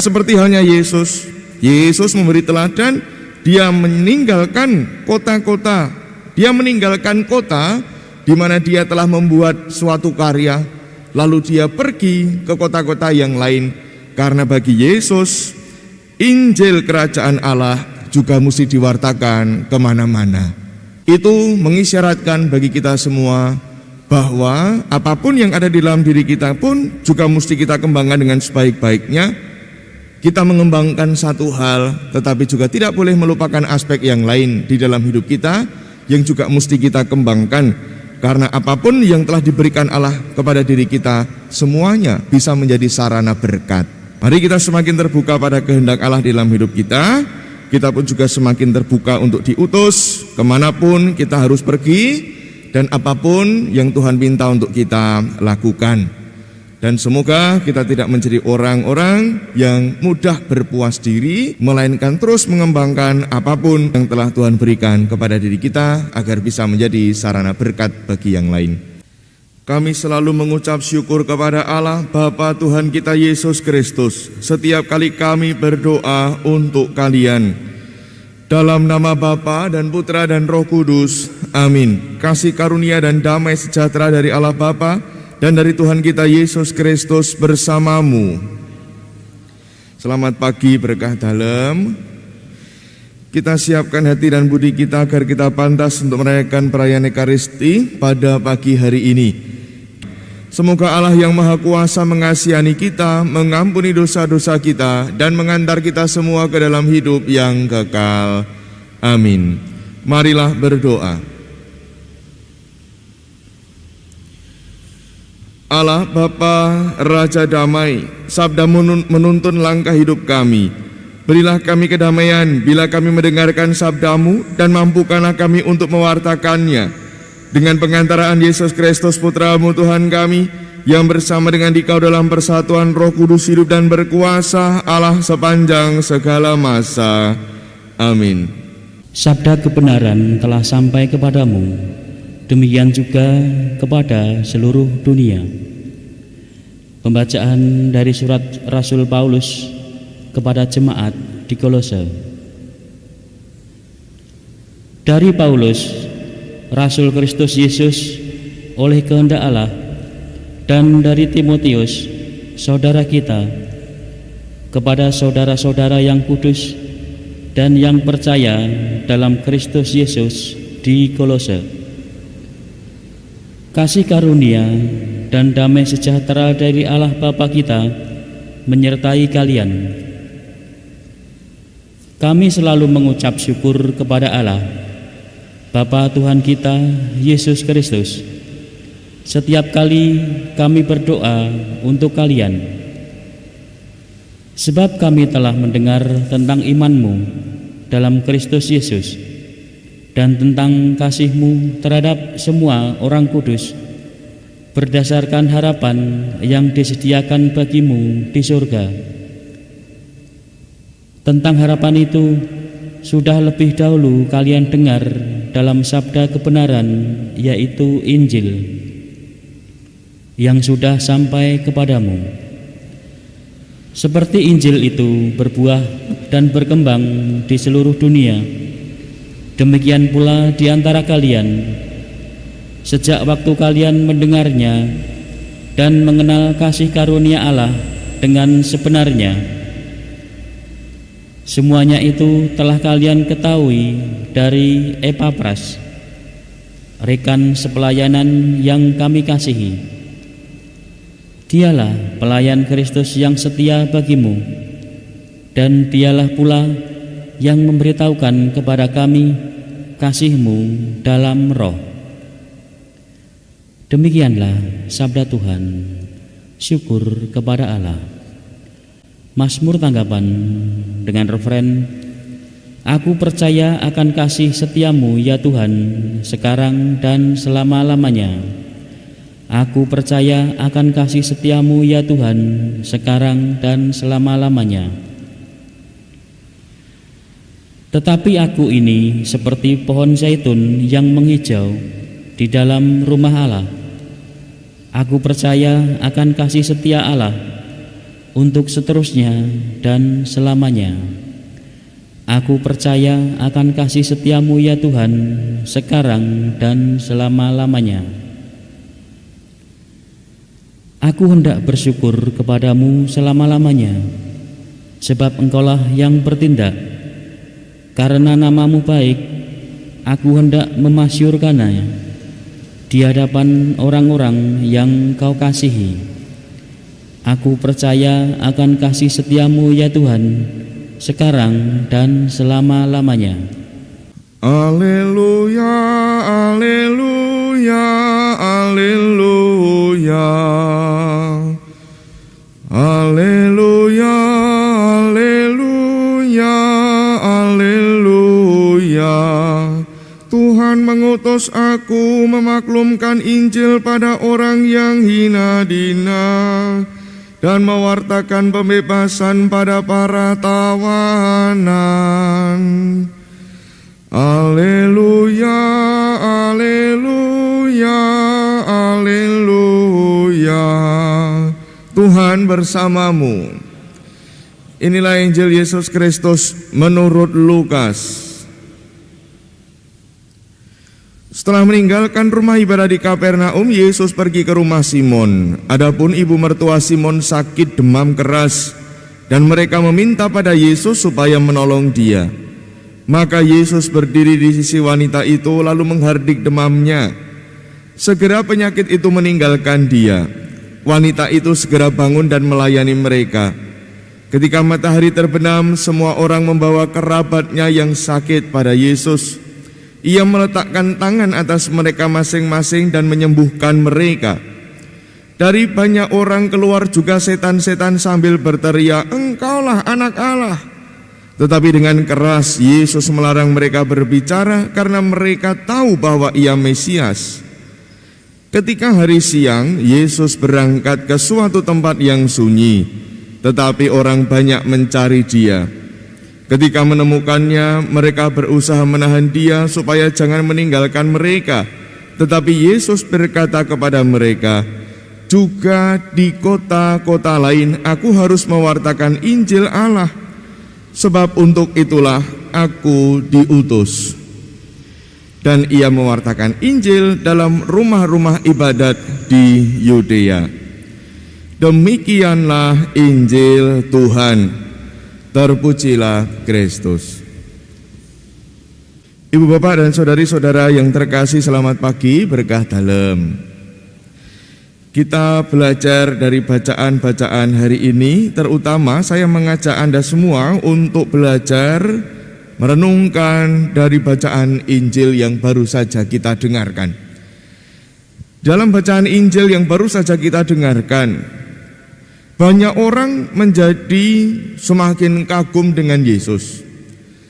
Seperti halnya Yesus memberi teladan. Dia meninggalkan kota-kota, dia meninggalkan kota di mana dia telah membuat suatu karya, lalu dia pergi ke kota-kota yang lain. Karena bagi Yesus, Injil Kerajaan Allah juga mesti diwartakan kemana-mana. Itu mengisyaratkan bagi kita semua bahwa apapun yang ada di dalam diri kita pun juga mesti kita kembangkan dengan sebaik-baiknya. Kita mengembangkan satu hal, tetapi juga tidak boleh melupakan aspek yang lain di dalam hidup kita yang juga mesti kita kembangkan. Karena apapun yang telah diberikan Allah kepada diri kita, semuanya bisa menjadi sarana berkat. Mari kita semakin terbuka pada kehendak Allah di dalam hidup kita. Kita pun juga semakin terbuka untuk diutus kemanapun kita harus pergi, dan apapun yang Tuhan minta untuk kita lakukan. Dan semoga kita tidak menjadi orang-orang yang mudah berpuas diri, melainkan terus mengembangkan apapun yang telah Tuhan berikan kepada diri kita agar bisa menjadi sarana berkat bagi yang lain. Kami selalu mengucap syukur kepada Allah Bapa Tuhan kita Yesus Kristus setiap kali kami berdoa untuk kalian. Dalam nama Bapa dan Putra dan Roh Kudus, amin. Kasih karunia dan damai sejahtera dari Allah Bapa dan dari Tuhan kita Yesus Kristus bersamamu. Selamat pagi berkah dalam. Kita siapkan hati dan budi kita agar kita pantas untuk merayakan perayaan Ekaristi pada pagi hari ini. Semoga Allah yang Maha Kuasa mengasihani kita, mengampuni dosa-dosa kita, dan mengantar kita semua ke dalam hidup yang kekal. Amin. Marilah berdoa. Allah Bapa Raja Damai, sabda menuntun langkah hidup kami. Berilah kami kedamaian bila kami mendengarkan sabdamu, dan mampukanlah kami untuk mewartakannya. Dengan pengantaraan Yesus Kristus Putramu Tuhan kami, yang bersama dengan Dikau dalam persatuan Roh Kudus hidup dan berkuasa Allah sepanjang segala masa. Amin. Sabda kebenaran telah sampai kepadamu, demikian juga kepada seluruh dunia. Pembacaan dari surat Rasul Paulus kepada jemaat di Kolose. Dari Paulus, Rasul Kristus Yesus oleh kehendak Allah, dan dari Timotius, saudara kita, kepada saudara-saudara yang kudus dan yang percaya dalam Kristus Yesus di Kolose. Kasih karunia dan damai sejahtera dari Allah Bapa kita menyertai kalian. Kami selalu mengucap syukur kepada Allah, Bapa Tuhan kita Yesus Kristus, setiap kali kami berdoa untuk kalian, sebab kami telah mendengar tentang iman-Mu dalam Kristus Yesus dan tentang kasih-Mu terhadap semua orang kudus, berdasarkan harapan yang disediakan bagimu di surga. Tentang harapan itu sudah lebih dahulu kalian dengar dalam sabda kebenaran, yaitu Injil, yang sudah sampai kepadamu. Seperti Injil itu berbuah dan berkembang di seluruh dunia, demikian pula di antara kalian, sejak waktu kalian mendengarnya dan mengenal kasih karunia Allah dengan sebenarnya. Semuanya itu telah kalian ketahui dari Epapras, rekan sepelayanan yang kami kasihi. Dialah pelayan Kristus yang setia bagimu, dan dialah pula yang memberitahukan kepada kami kasih-Mu dalam roh. Demikianlah sabda Tuhan. Syukur kepada Allah. Mazmur tanggapan dengan referen, Aku percaya akan kasih setiamu ya Tuhan, sekarang dan selama-lamanya. Aku percaya akan kasih setiamu ya Tuhan, sekarang dan selama-lamanya. Tetapi aku ini seperti pohon zaitun yang menghijau di dalam rumah Allah. Aku percaya akan kasih setia Allah, untuk seterusnya dan selamanya. Aku percaya akan kasih setiamu ya Tuhan, sekarang dan selama-lamanya. Aku hendak bersyukur kepadamu selama-lamanya, sebab Engkaulah yang bertindak. Karena namamu baik, aku hendak memasyurkannya di hadapan orang-orang yang Kau kasihi. Aku percaya akan kasih setiamu ya Tuhan, sekarang dan selama-lamanya. Haleluya, haleluya, haleluya. Haleluya, haleluya, haleluya. Tuhan mengutus aku memaklumkan Injil pada orang yang hina dina dan mewartakan pembebasan pada para tawanan. Haleluya, haleluya, haleluya. Tuhan bersamamu. Inilah Injil Yesus Kristus menurut Lukas. Setelah meninggalkan rumah ibadah di Kapernaum, Yesus pergi ke rumah Simon. Adapun ibu mertua Simon sakit demam keras, dan mereka meminta pada Yesus supaya menolong dia. Maka Yesus berdiri di sisi wanita itu lalu menghardik demamnya. Segera penyakit itu meninggalkan dia. Wanita itu segera bangun dan melayani mereka. Ketika matahari terbenam, semua orang membawa kerabatnya yang sakit pada Yesus. Ia meletakkan tangan atas mereka masing-masing dan menyembuhkan mereka. Dari banyak orang keluar juga setan-setan sambil berteriak, "Engkaulah anak Allah." Tetapi dengan keras Yesus melarang mereka berbicara karena mereka tahu bahwa Ia Mesias. Ketika hari siang, Yesus berangkat ke suatu tempat yang sunyi, tetapi orang banyak mencari Dia. Ketika menemukannya, mereka berusaha menahan dia supaya jangan meninggalkan mereka. Tetapi Yesus berkata kepada mereka, "Juga di kota-kota lain aku harus mewartakan Injil Allah, sebab untuk itulah aku diutus." Dan ia mewartakan Injil dalam rumah-rumah ibadat di Yudea. Demikianlah Injil Tuhan. Terpujilah Kristus. Ibu bapak dan saudari-saudara yang terkasih, selamat pagi, berkah dalam. Kita belajar dari bacaan-bacaan hari ini. Terutama saya mengajak Anda semua untuk belajar merenungkan dari bacaan Injil yang baru saja kita dengarkan. Dalam bacaan Injil yang baru saja kita dengarkan, banyak orang menjadi semakin kagum dengan Yesus.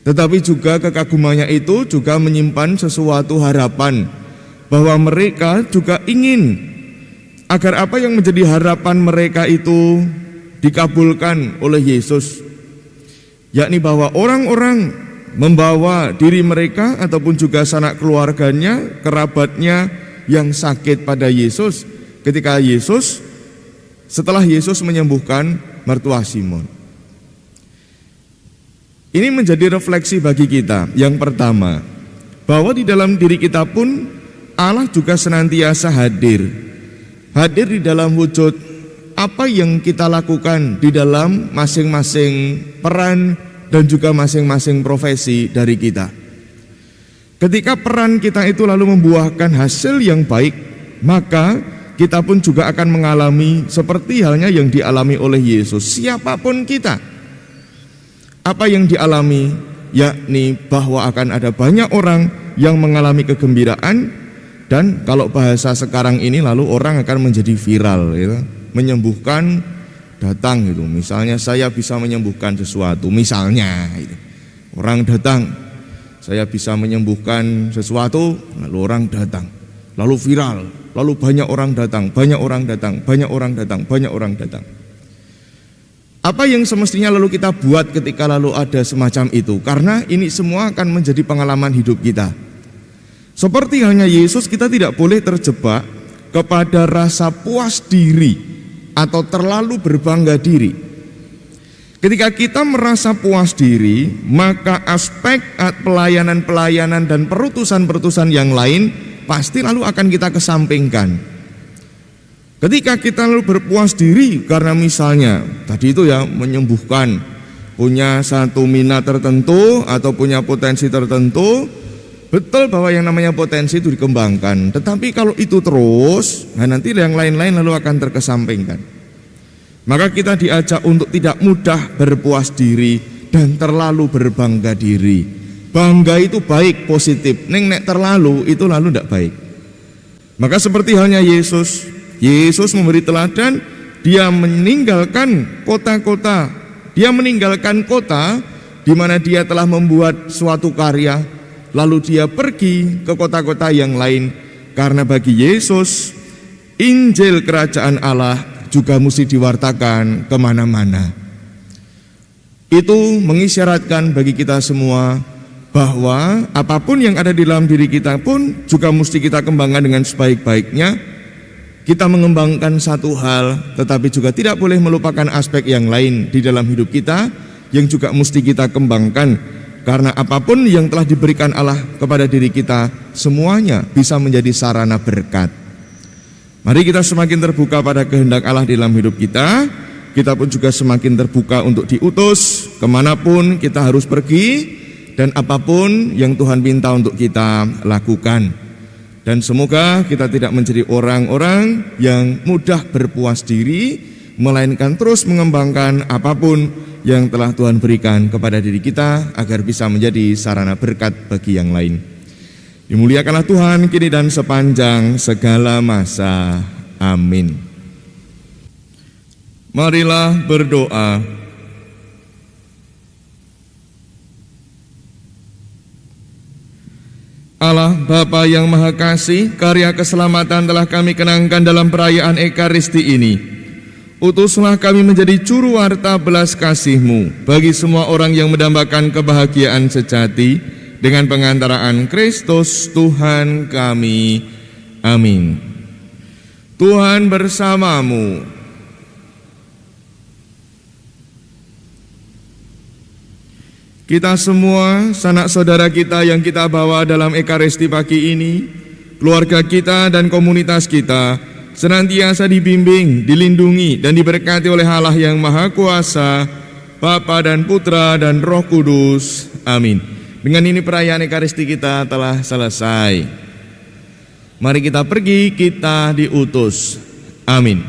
Tetapi juga kekagumannya itu juga menyimpan sesuatu harapan bahwa mereka juga ingin agar apa yang menjadi harapan mereka itu dikabulkan oleh Yesus, yakni bahwa orang-orang membawa diri mereka ataupun juga sanak keluarganya, kerabatnya yang sakit pada Yesus ketika setelah Yesus menyembuhkan mertua Simon. Ini menjadi refleksi bagi kita. Yang pertama, bahwa di dalam diri kita pun Allah juga senantiasa hadir. Hadir di dalam wujud apa yang kita lakukan di dalam masing-masing peran dan juga masing-masing profesi dari kita. Ketika peran kita itu lalu membuahkan hasil yang baik, maka kita pun juga akan mengalami seperti halnya yang dialami oleh Yesus. Siapapun kita, apa yang dialami, yakni bahwa akan ada banyak orang yang mengalami kegembiraan. Dan kalau bahasa sekarang ini lalu orang akan menjadi viral, gitu. Menyembuhkan datang gitu. Misalnya saya bisa menyembuhkan sesuatu, misalnya gitu. Orang datang, saya bisa menyembuhkan sesuatu, lalu orang datang, lalu viral, lalu banyak orang datang, banyak orang datang, banyak orang datang, banyak orang datang. Apa yang semestinya lalu kita buat ketika lalu ada semacam itu? Karena ini semua akan menjadi pengalaman hidup kita. Seperti halnya Yesus, kita tidak boleh terjebak kepada rasa puas diri atau terlalu berbangga diri. Ketika kita merasa puas diri, maka aspek pelayanan-pelayanan dan perutusan-perutusan yang lain pasti lalu akan kita kesampingkan. Ketika kita lalu berpuas diri karena misalnya tadi itu ya menyembuhkan, punya satu minat tertentu atau punya potensi tertentu, betul bahwa yang namanya potensi itu dikembangkan. Tetapi kalau itu terus, nah nanti yang lain-lain lalu akan terkesampingkan. Maka kita diajak untuk tidak mudah berpuas diri dan terlalu berbangga diri. Bangga itu baik, positif. Nek terlalu itu lalu tidak baik. Maka seperti halnya Yesus memberi teladan. Dia meninggalkan kota-kota. Dia meninggalkan kota di mana dia telah membuat suatu karya. Lalu dia pergi ke kota-kota yang lain. Karena bagi Yesus, Injil Kerajaan Allah juga mesti diwartakan kemana-mana. Itu mengisyaratkan bagi kita semua bahwa apapun yang ada di dalam diri kita pun juga mesti kita kembangkan dengan sebaik-baiknya. Kita mengembangkan satu hal, tetapi juga tidak boleh melupakan aspek yang lain di dalam hidup kita yang juga mesti kita kembangkan. Karena apapun yang telah diberikan Allah kepada diri kita, semuanya bisa menjadi sarana berkat. Mari kita semakin terbuka pada kehendak Allah di dalam hidup kita. Kita pun juga semakin terbuka untuk diutus kemanapun kita harus pergi, dan apapun yang Tuhan minta untuk kita lakukan. Dan semoga kita tidak menjadi orang-orang yang mudah berpuas diri, melainkan terus mengembangkan apapun yang telah Tuhan berikan kepada diri kita, agar bisa menjadi sarana berkat bagi yang lain. Dimuliakanlah Tuhan kini dan sepanjang segala masa. Amin. Marilah berdoa. Allah Bapa yang Maha Kasih, karya keselamatan telah kami kenangkan dalam perayaan Ekaristi ini. Utuslah kami menjadi juru warta belas kasih-Mu bagi semua orang yang mendambakan kebahagiaan sejati dengan pengantaraan Kristus Tuhan kami. Amin. Tuhan bersamamu. Kita semua, sanak saudara kita yang kita bawa dalam Ekaristi pagi ini, keluarga kita dan komunitas kita, senantiasa dibimbing, dilindungi, dan diberkati oleh Allah yang Maha Kuasa, Bapa dan Putra dan Roh Kudus. Amin. Dengan ini perayaan Ekaristi kita telah selesai. Mari kita pergi, kita diutus. Amin.